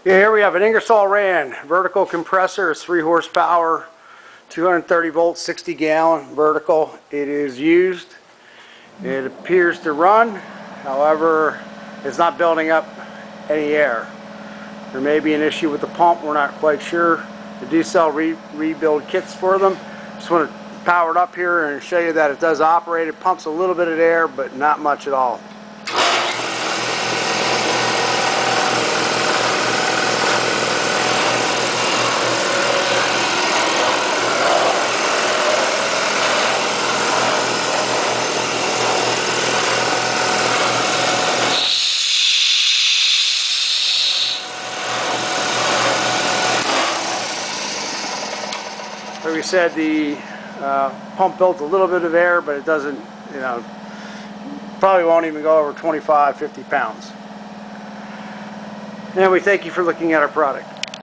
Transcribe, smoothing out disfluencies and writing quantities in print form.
Yeah, here we have an Ingersoll ran vertical compressor. It's 3 horsepower, 230 volts, 60 gallon vertical. It is used. It appears to run. However, it's not building up any air. There may be an issue with the pump. We're not quite sure. They do sell rebuild kits for them. Just want to power it up here and show you that it does operate. It pumps a little bit of air, but not much at all. Like we said, the pump builds a little bit of air, but it doesn't, probably won't even go over 25, 50 pounds. And we thank you for looking at our product.